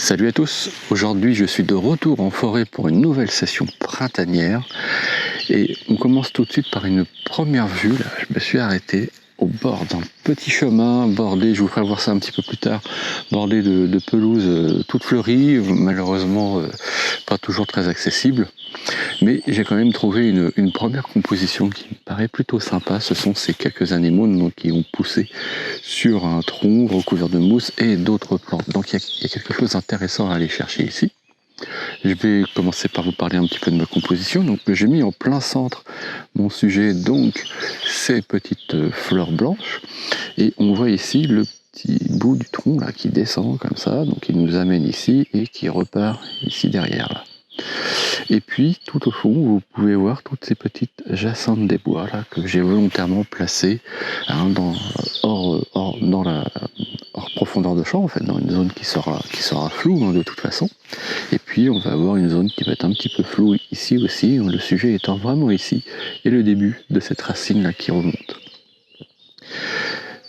Salut à tous, aujourd'hui je suis de retour en forêt pour une nouvelle session printanière et on commence tout de suite par une première vue. Là, je me suis arrêté au bord d'un petit chemin bordé, je vous ferai voir ça un petit peu plus tard, bordé de pelouses toutes fleuries, malheureusement pas toujours très accessible. Mais j'ai quand même trouvé une première composition qui me paraît plutôt sympa. Ce sont ces quelques anémones qui ont poussé sur un tronc recouvert de mousse et d'autres plantes. Donc il y a quelque chose d'intéressant à aller chercher ici. Je vais commencer par vous parler un petit peu de ma composition. Donc j'ai mis en plein centre mon sujet, donc ces petites fleurs blanches. Et on voit ici le petit bout du tronc là, qui descend comme ça, donc qui nous amène ici et qui repart ici derrière là. Et puis tout au fond, vous pouvez voir toutes ces petites jacinthes des bois là, que j'ai volontairement placées hors profondeur de champ, en fait, dans une zone qui sera floue de toute façon. Et puis on va avoir une zone qui va être un petit peu floue ici aussi, le sujet étant vraiment ici, et le début de cette racine là qui remonte.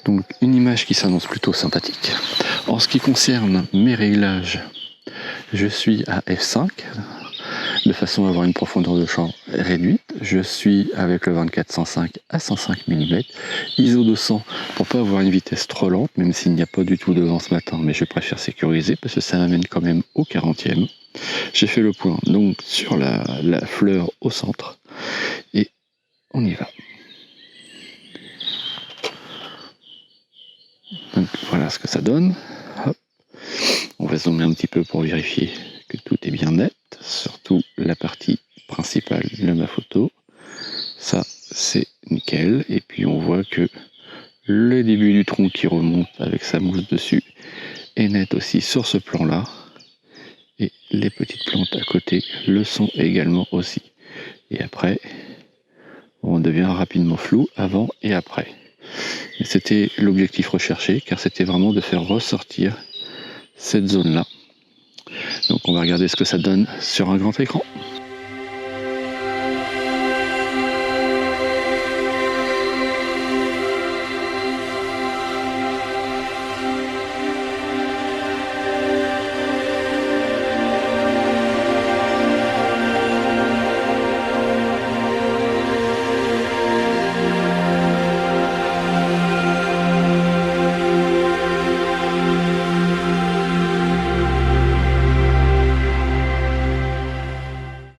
Donc une image qui s'annonce plutôt sympathique. En ce qui concerne mes réglages, je suis à f5, de façon à avoir une profondeur de champ réduite. Je suis avec le 24-105 à 105 mm, ISO 200 pour pas avoir une vitesse trop lente, même s'il n'y a pas du tout de vent ce matin, mais je préfère sécuriser parce que ça m'amène quand même au 40e. J'ai fait le point donc sur la fleur au centre et on y va. Donc voilà ce que ça donne. Hop. On va zoomer un petit peu pour vérifier que tout est bien net, surtout la partie principale de ma photo. Ça, c'est nickel. Et puis on voit que le début du tronc qui remonte avec sa mousse dessus est net aussi sur ce plan-là. Et les petites plantes à côté le sont également aussi. Et après, on devient rapidement flou avant et après. Et c'était l'objectif recherché, car c'était vraiment de faire ressortir cette zone-là. Donc on va regarder ce que ça donne sur un grand écran.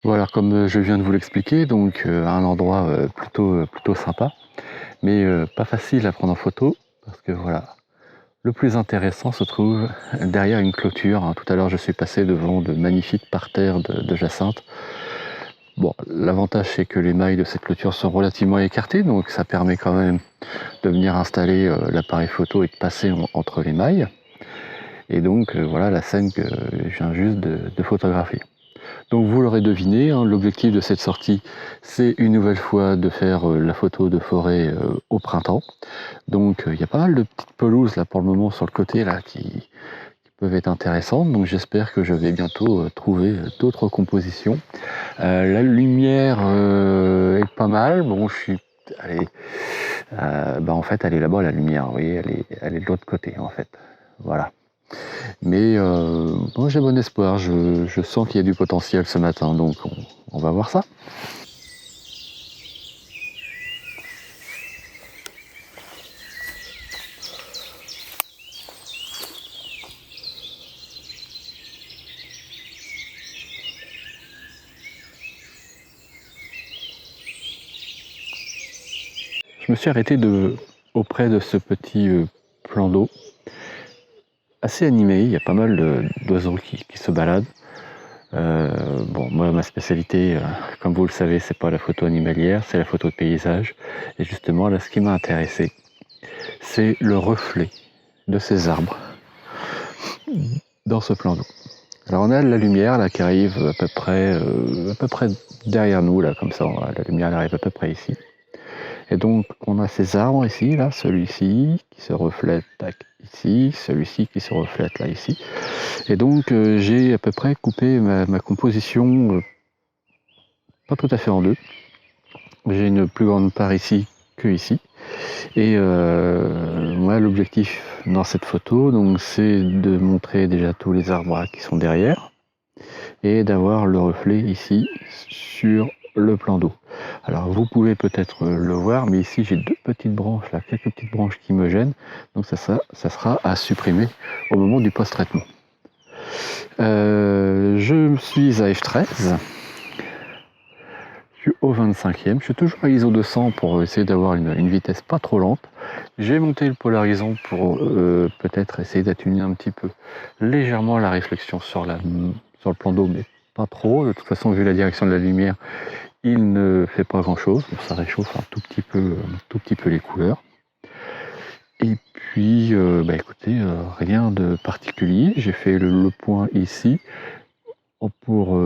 Voilà, comme je viens de vous l'expliquer, donc à un endroit plutôt sympa, mais pas facile à prendre en photo, parce que voilà, le plus intéressant se trouve derrière une clôture. Tout à l'heure, je suis passé devant de magnifiques parterres de jacinthes. Bon, l'avantage, c'est que les mailles de cette clôture sont relativement écartées, donc ça permet quand même de venir installer l'appareil photo et de passer entre les mailles. Et donc, voilà la scène que je viens juste de photographier. Donc vous l'aurez deviné, l'objectif de cette sortie, c'est une nouvelle fois de faire la photo de forêt au printemps. Donc il y a pas mal de petites pelouses là pour le moment sur le côté là qui peuvent être intéressantes. Donc j'espère que je vais bientôt trouver d'autres compositions. La lumière est pas mal. Bon, en fait elle est là-bas la lumière. Vous voyez, elle est de l'autre côté en fait. Voilà. Mais moi j'ai bon espoir, je sens qu'il y a du potentiel ce matin, donc on va voir ça. Je me suis arrêté auprès de ce petit plan d'eau, assez animé, il y a pas mal d'oiseaux qui se baladent. Bon, moi ma spécialité, comme vous le savez, c'est pas la photo animalière, c'est la photo de paysage. Et justement là, ce qui m'a intéressé, c'est le reflet de ces arbres dans ce plan d'eau. Alors on a la lumière là qui arrive à peu près derrière nous là, comme ça, la lumière arrive à peu près ici. Et donc on a ces arbres ici, là, celui-ci qui se reflète ici, celui-ci qui se reflète là ici. Et donc j'ai à peu près coupé ma composition pas tout à fait en deux. J'ai une plus grande part ici que ici. Et moi l'objectif dans cette photo, donc c'est de montrer déjà tous les arbres qui sont derrière et d'avoir le reflet ici sur le plan d'eau. Alors vous pouvez peut-être le voir, mais ici j'ai deux petites branches, là, quelques petites branches qui me gênent, donc ça sera à supprimer au moment du post-traitement. Je suis à F13, je suis au 25e, je suis toujours à ISO 200 pour essayer d'avoir une vitesse pas trop lente. J'ai monté le polarisant pour peut-être essayer d'atténuer un petit peu légèrement la réflexion sur le plan d'eau, mais pas trop. De toute façon, vu la direction de la lumière, il ne fait pas grand chose. Bon, ça réchauffe un tout petit peu les couleurs. Et puis, écoutez, rien de particulier. J'ai fait le point ici pour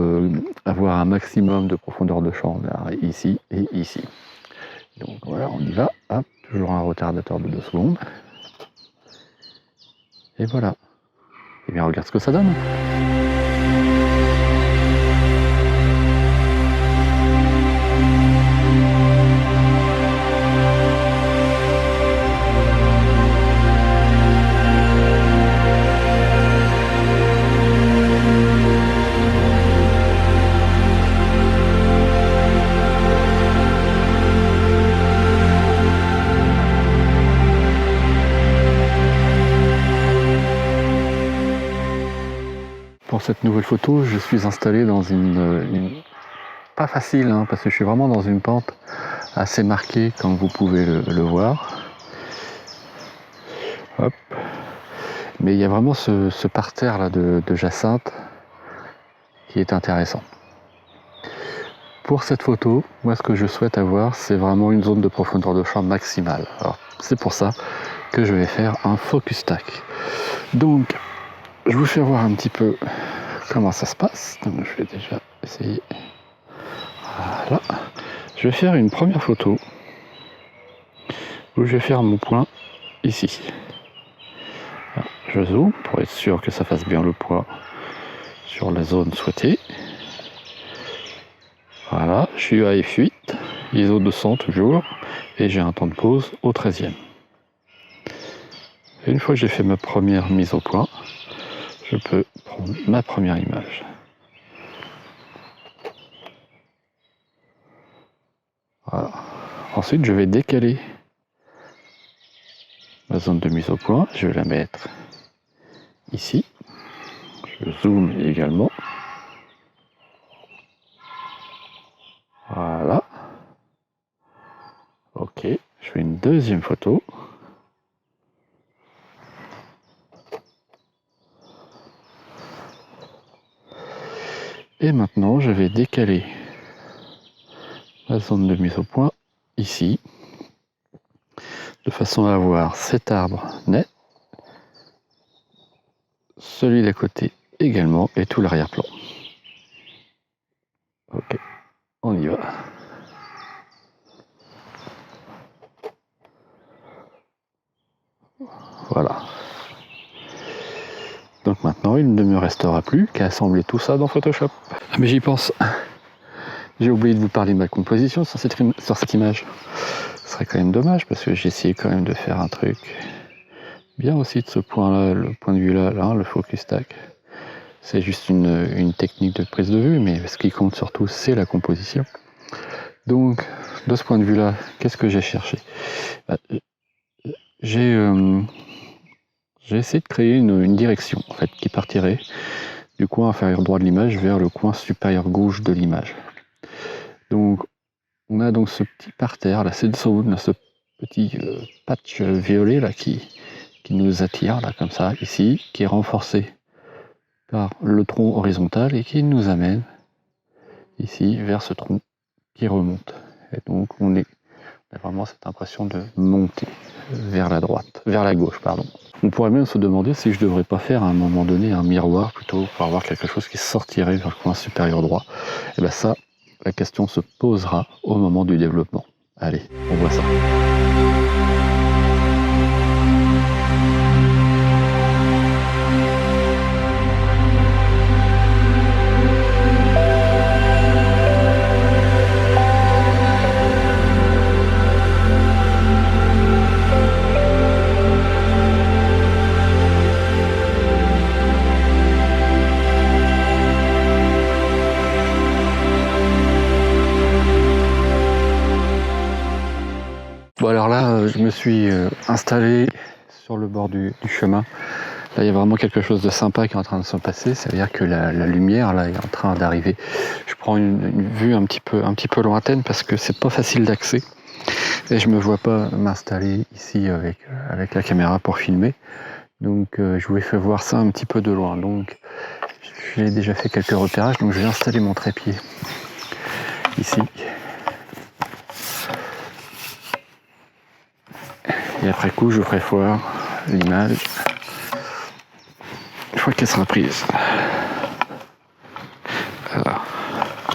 avoir un maximum de profondeur de champ ici et ici. Donc voilà, on y va. Hop, toujours un retardateur de 2 secondes. Et voilà. Et bien, regarde ce que ça donne. Pour cette nouvelle photo, je suis installé dans une pas facile, hein, parce que je suis vraiment dans une pente assez marquée, comme vous pouvez le voir. Hop. Mais il y a vraiment ce parterre là de jacinthe qui est intéressant. Pour cette photo, moi ce que je souhaite avoir, c'est vraiment une zone de profondeur de champ maximale. Alors c'est pour ça que je vais faire un focus stack. Donc je vous fais voir un petit peu comment ça se passe. Donc, je vais déjà essayer. Voilà. Je vais faire une première photo où je vais faire mon point ici. Alors, je zoome pour être sûr que ça fasse bien le poids sur la zone souhaitée. Voilà, je suis à F8, ISO 200 toujours, et j'ai un temps de pause au 13e. Et une fois que j'ai fait ma première mise au point, je peux prendre ma première image. Voilà. Ensuite, je vais décaler ma zone de mise au point. Je vais la mettre ici. Je zoome également. Voilà. Ok. Je fais une deuxième photo. Et maintenant, je vais décaler la zone de mise au point ici, de façon à avoir cet arbre net, celui d'à côté également, et tout l'arrière-plan. Ok, on y va. Voilà. Donc maintenant, il ne me restera plus qu'à assembler tout ça dans Photoshop. Ah, mais j'y pense. J'ai oublié de vous parler de ma composition sur cette image. Ce serait quand même dommage parce que j'ai essayé quand même de faire un truc bien aussi de ce point-là, le point de vue-là, le focus stack. C'est juste une technique de prise de vue, mais ce qui compte surtout, c'est la composition. Donc, de ce point de vue-là, qu'est-ce que j'ai cherché? J'ai essayé de créer une direction en fait, qui partirait du coin inférieur droit de l'image vers le coin supérieur gauche de l'image. Donc, on a donc ce petit parterre, là, cette zone, ce petit patch violet là, qui nous attire, là, comme ça, ici, qui est renforcé par le tronc horizontal et qui nous amène ici vers ce tronc qui remonte. Et donc, on a vraiment cette impression de monter vers la droite, vers la gauche, pardon. On pourrait même se demander si je ne devrais pas faire à un moment donné un miroir plutôt pour avoir quelque chose qui sortirait vers le coin supérieur droit. Et bien ça, la question se posera au moment du développement. Allez, on voit ça. Bon alors là, je me suis installé sur le bord du chemin. Là, il y a vraiment quelque chose de sympa qui est en train de se passer. C'est-à-dire que la lumière là est en train d'arriver. Je prends une vue un petit peu lointaine parce que c'est pas facile d'accès. Et je me vois pas m'installer ici avec la caméra pour filmer. Donc je voulais faire voir ça un petit peu de loin. Donc j'ai déjà fait quelques repérages. Donc je vais installer mon trépied ici. Et après coup, je vous ferai voir l'image une fois qu'elle sera prise. Alors,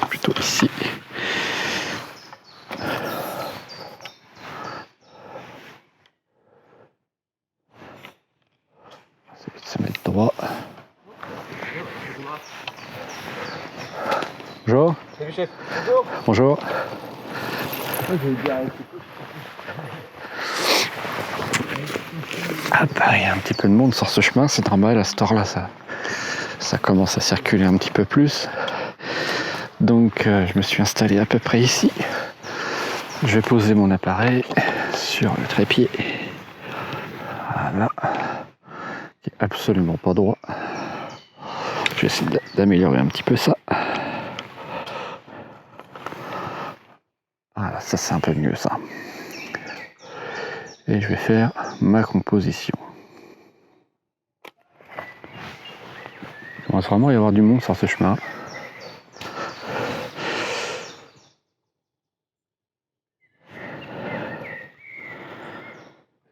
plutôt ici. Ça va se mettre droit. Bonjour. Salut chef. Bonjour. Bonjour. Ah bah, il y a un petit peu de monde sur ce chemin, c'est normal, à cette heure-là, ça commence à circuler un petit peu plus. Donc je me suis installé à peu près ici. Je vais poser mon appareil sur le trépied. Voilà. Qui est absolument pas droit. Je vais essayer d'améliorer un petit peu ça. Voilà, ça c'est un peu mieux ça. Et je vais faire ma composition. Il commence vraiment à y avoir du monde sur ce chemin.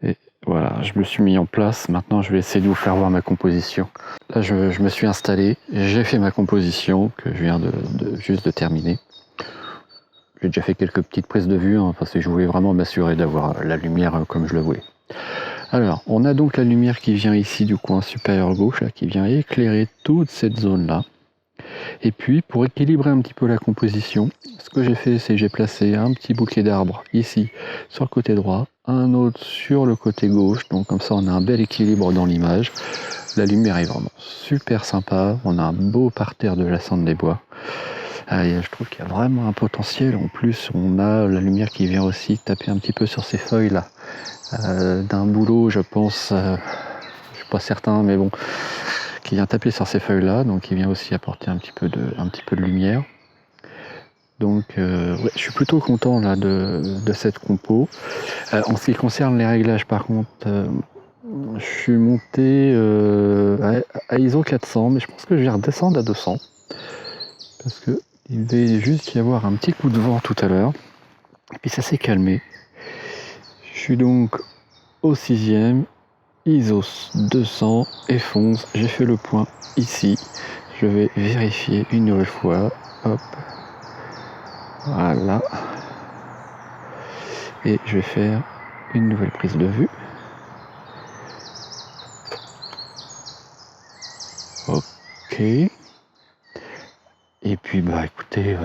Et voilà, je me suis mis en place. Maintenant, je vais essayer de vous faire voir ma composition. Là, je me suis installé. J'ai fait ma composition que je viens juste de terminer. J'ai déjà fait quelques petites prises de vue parce que je voulais vraiment m'assurer d'avoir la lumière comme je le voulais. Alors, on a donc la lumière qui vient ici du coin supérieur gauche, là, qui vient éclairer toute cette zone-là. Et puis, pour équilibrer un petit peu la composition, ce que j'ai fait, c'est que j'ai placé un petit bouquet d'arbres ici, sur le côté droit, un autre sur le côté gauche. Donc comme ça, on a un bel équilibre dans l'image. La lumière est vraiment super sympa. On a un beau parterre de Jacinthe des Bois. Je trouve qu'il y a vraiment un potentiel. En plus, on a la lumière qui vient aussi taper un petit peu sur ces feuilles-là. D'un boulot, je pense, je suis pas certain, mais bon, qui vient taper sur ces feuilles-là, donc qui vient aussi apporter un petit peu de lumière. Donc, ouais, je suis plutôt content là de cette compo. En ce qui concerne les réglages, par contre, je suis monté à ISO 400, mais je pense que je vais redescendre à 200 parce que il devait juste y avoir un petit coup de vent tout à l'heure, et puis ça s'est calmé. Je suis donc au 6e, ISO 200 et fonce. J'ai fait le point ici. Je vais vérifier une nouvelle fois. Hop. Voilà. Et je vais faire une nouvelle prise de vue. Ok. Et puis bah écoutez,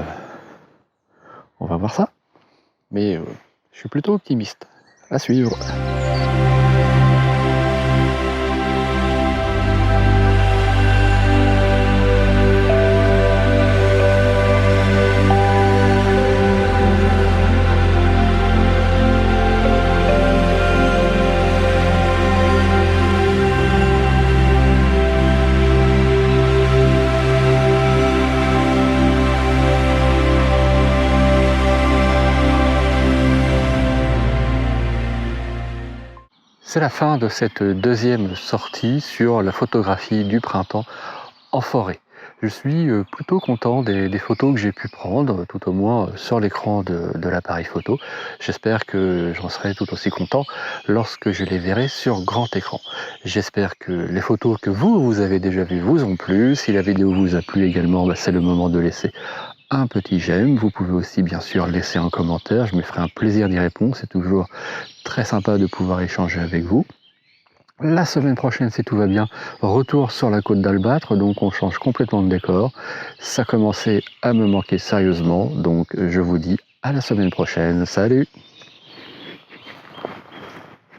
on va voir ça. Mais je suis plutôt optimiste. À suivre. C'est la fin de cette deuxième sortie sur la photographie du printemps en forêt. Je suis plutôt content des photos que j'ai pu prendre, tout au moins sur l'écran de l'appareil photo. J'espère que j'en serai tout aussi content lorsque je les verrai sur grand écran. J'espère que les photos que vous avez déjà vues vous ont plu. Si la vidéo vous a plu également, c'est le moment de laisser un petit j'aime. Vous pouvez aussi bien sûr laisser un commentaire, je me ferai un plaisir d'y répondre. C'est toujours très sympa de pouvoir échanger avec vous. La semaine prochaine, si tout va bien, retour sur la côte d'Albâtre, donc on change complètement de décor. Ça commençait à me manquer sérieusement, donc je vous dis à la semaine prochaine. Salut!